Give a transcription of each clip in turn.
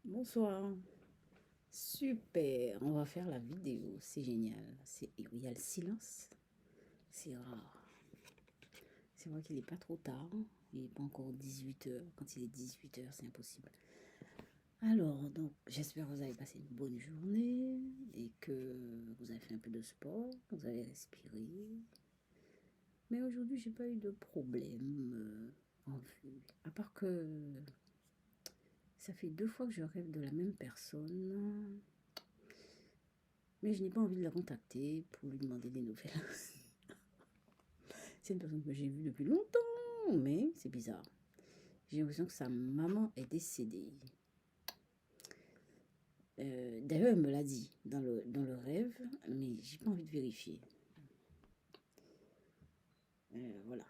Bonsoir. Super, on va faire la vidéo, c'est génial. Il y a le silence, c'est rare. C'est vrai qu'il n'est pas trop tard, il n'est pas encore 18 h. Quand il est 18 h, c'est impossible. Alors, donc, j'espère que vous avez passé une bonne journée et que vous avez fait un peu de sport, vous avez respiré. Mais aujourd'hui, j'ai pas eu de problème en vue. À part que ça fait 2 fois que je rêve de la même personne. Mais je n'ai pas envie de la contacter pour lui demander des nouvelles. C'est une personne que j'ai vue depuis longtemps, mais c'est bizarre. J'ai l'impression que sa maman est décédée. D'ailleurs, elle me l'a dit dans le rêve, mais j'ai pas envie de vérifier. Voilà,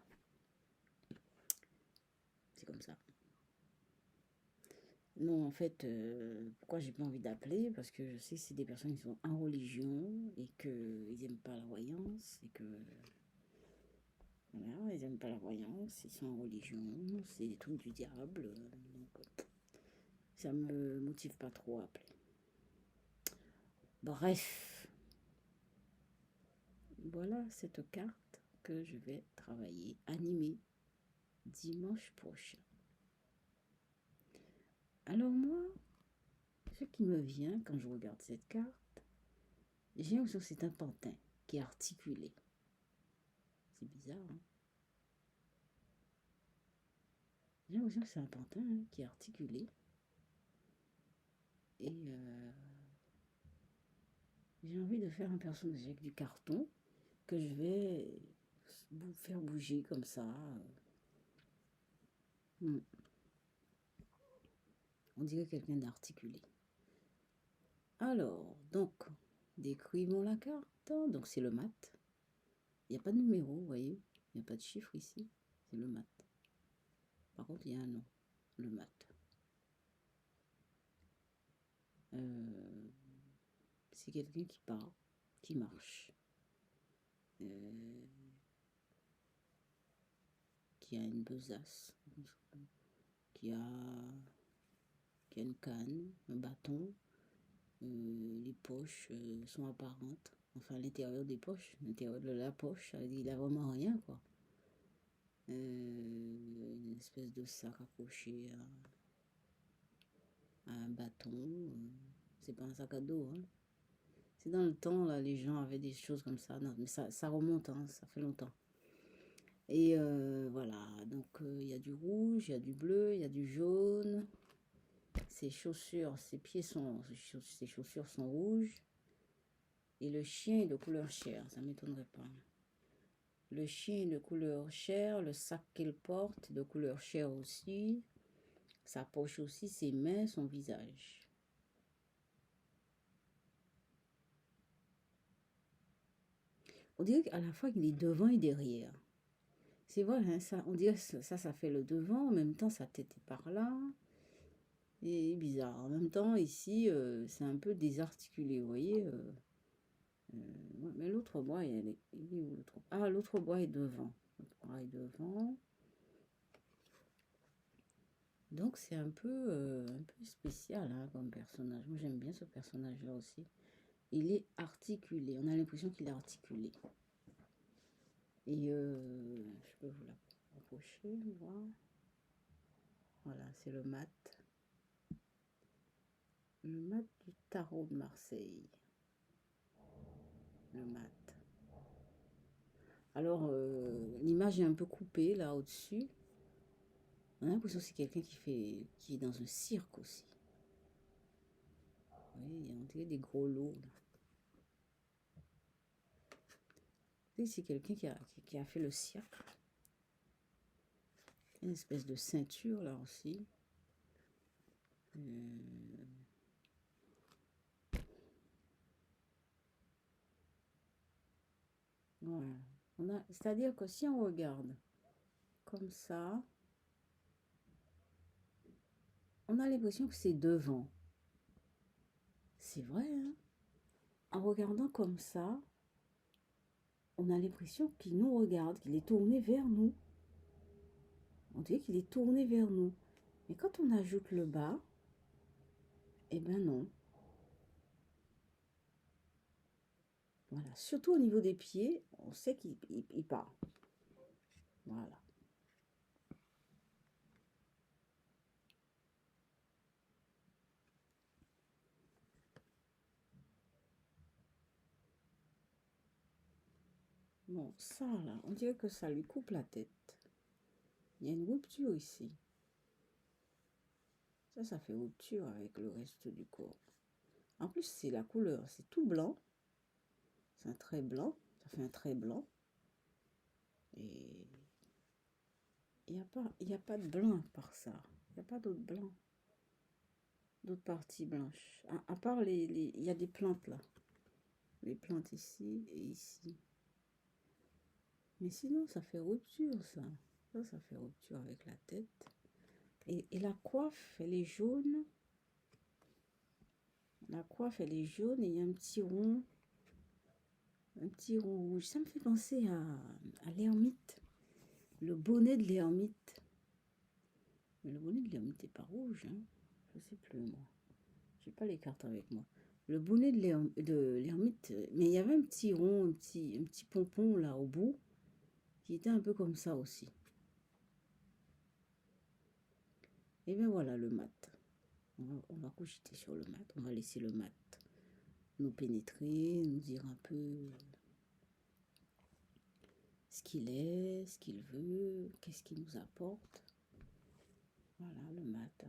c'est comme ça. Non, en fait, pourquoi j'ai pas envie d'appeler? Parce que je sais que c'est des personnes qui sont en religion et qu'ils n'aiment pas la voyance et que voilà, ils n'aiment pas la voyance, ils sont en religion, c'est des trucs du diable. Donc, ça me motive pas trop à appeler. Bref, voilà cette carte que je vais travailler, animer dimanche prochain. Alors moi, ce qui me vient quand je regarde cette carte, j'ai l'impression que c'est un pantin qui est articulé. C'est bizarre, hein? J'ai l'impression que c'est un pantin qui est articulé. Et j'ai envie de faire un personnage avec du carton que je vais faire bouger comme ça. On dirait quelqu'un d'articulé. Alors, donc, décrivons la carte. Donc, c'est le mat. Il n'y a pas de numéro, vous voyez. Il n'y a pas de chiffre ici. C'est le mat. Par contre, il y a un nom. Le mat. C'est quelqu'un qui part, qui marche. Qui a une besace. Qui a une canne, un bâton. Les poches sont apparentes. Enfin, l'intérieur des poches. L'intérieur de la poche, il a vraiment rien, quoi. Une espèce de sac accroché à un bâton. C'est pas un sac à dos, hein. C'est dans le temps, là, les gens avaient des choses comme ça. Non, mais ça remonte, hein, ça fait longtemps. Et voilà, donc il y a du rouge, il y a du bleu, il y a du jaune. Ses chaussures, ses chaussures sont rouges. Et le chien est de couleur chair, ça m'étonnerait pas. Le chien est de couleur chair, le sac qu'il porte est de couleur chair aussi. Sa poche aussi, ses mains, son visage. On dirait qu'à la fois qu'il est devant et derrière. C'est vrai, hein, ça, on dirait que ça fait le devant, en même temps sa tête est par là. Et bizarre. En même temps, ici, c'est un peu désarticulé, vous voyez. Ouais, mais l'autre bras, il est où l'autre? Ah, l'autre bras est devant. L'autre bras est devant. Donc c'est un peu spécial, hein, comme personnage. Moi j'aime bien ce personnage-là aussi. Il est articulé. On a l'impression qu'il est articulé. Et je peux vous la rapprocher, voir. Voilà, c'est le mat. Le mat du tarot de Marseille. Le mat. Alors, l'image est un peu coupée là au-dessus. On a l'impression que c'est quelqu'un qui est dans un cirque aussi. Oui, on dirait des gros lots là. C'est quelqu'un qui a fait le cirque. Une espèce de ceinture là aussi. Voilà. C'est-à-dire que si on regarde comme ça, on a l'impression que c'est devant. C'est vrai, hein? En regardant comme ça, on a l'impression qu'il nous regarde, qu'il est tourné vers nous. On dirait qu'il est tourné vers nous. Mais quand on ajoute le bas, Eh ben non. Voilà. Surtout au niveau des pieds, on sait qu'il part. Voilà. Bon, ça là, on dirait que ça lui coupe la tête. Il y a une rupture ici. Ça fait rupture avec le reste du corps. En plus, c'est la couleur, c'est tout blanc. C'est un trait blanc. Ça fait un trait blanc. Et il n'y a pas de blanc par ça. Il n'y a pas d'autre blanc. D'autres parties blanches. À part il y a des plantes là. Les plantes ici et ici. Mais sinon, ça fait rupture, ça. Ça fait rupture avec la tête. Et la coiffe, elle est jaune. La coiffe, elle est jaune et il y a un petit rond. Un petit rond rouge. Ça me fait penser à l'ermite. Le bonnet de l'ermite. Mais le bonnet de l'ermite n'est pas rouge, hein. Je sais plus, moi. J'ai pas les cartes avec moi. Le bonnet de l'ermite, mais il y avait un petit rond, un petit pompon là au bout, qui était un peu comme ça aussi. Et bien voilà le mat. On va cogiter sur le mat. On va laisser le mat nous pénétrer, nous dire un peu ce qu'il est, ce qu'il veut, qu'est-ce qu'il nous apporte. Voilà le mat.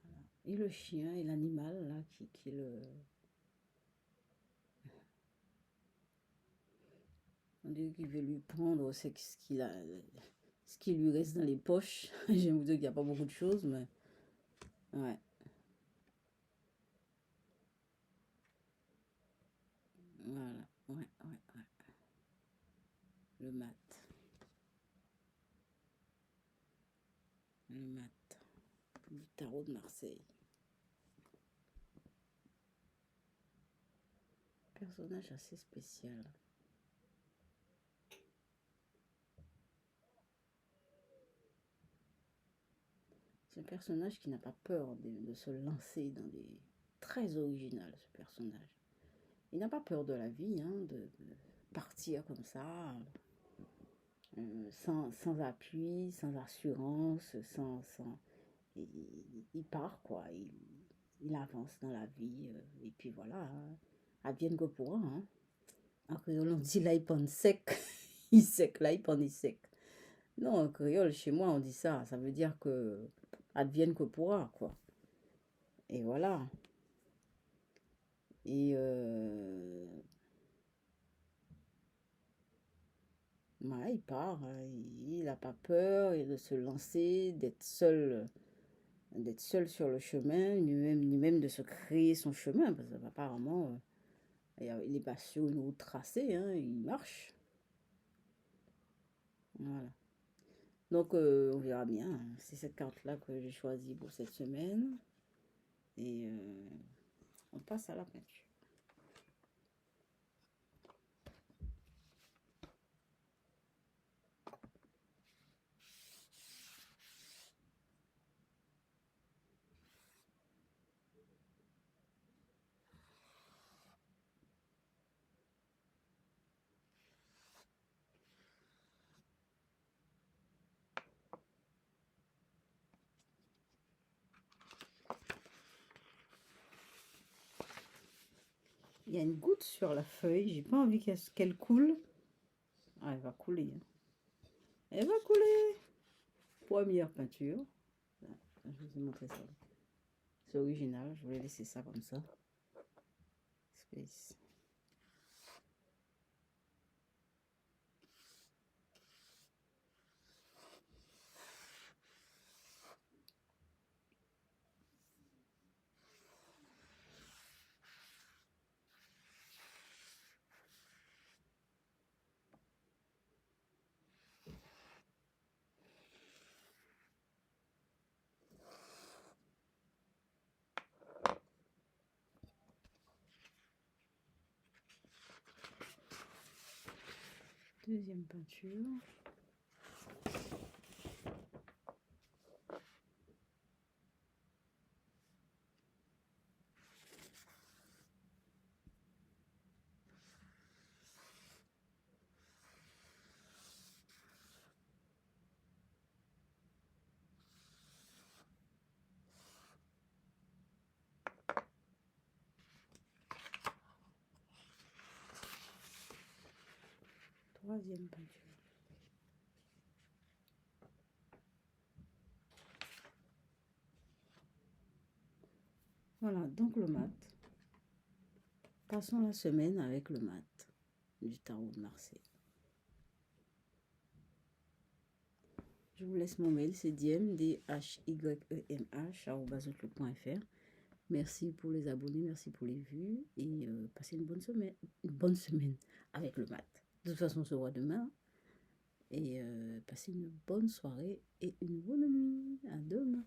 Voilà. Et le chien et l'animal là qui le... On dit qu'il veut lui prendre, c'est ce qu'il a, ce qui lui reste dans les poches. J'aime vous dire qu'il n'y a pas beaucoup de choses, mais ouais. Voilà, ouais. Le mat. Le mat. Du tarot de Marseille. Personnage assez spécial. C'est un personnage qui n'a pas peur de se lancer dans des... Très original, ce personnage. Il n'a pas peur de la vie, hein, de partir comme ça, sans appui, sans assurance, il part, quoi. Il avance dans la vie, et puis voilà, hein. Advienne que pourra, hein. En créole, on dit là, il pend sec. Il sec, là, il pend il sec. Non, en créole, chez moi, on dit ça. Ça veut dire que advienne que pourra, quoi. Et voilà. Et voilà, il part, hein. Il n'a pas peur de se lancer, d'être seul sur le chemin, ni même de se créer son chemin, parce qu'apparemment, il n'est pas sur une route tracée, hein, il marche. Voilà. Donc, on verra bien, hein. C'est cette carte-là que j'ai choisie pour cette semaine. Et on passe à la peinture. Il y a une goutte sur la feuille, j'ai pas envie qu'elle coule. Ah, elle va couler, hein. Elle va couler. Première peinture. Je vous ai montré ça. C'est original, je vais laisser ça comme ça. Space. Deuxième peinture. troisième peinture. Voilà, donc le mat. Passons la semaine avec le mat du tarot de Marseille. Je vous laisse mon mail, c'est diem, dhyemh@outlook.fr. Merci pour les abonnés, merci pour les vues et passez une bonne semaine avec le mat. De toute façon, on se voit demain et passez une bonne soirée et une bonne nuit. À demain.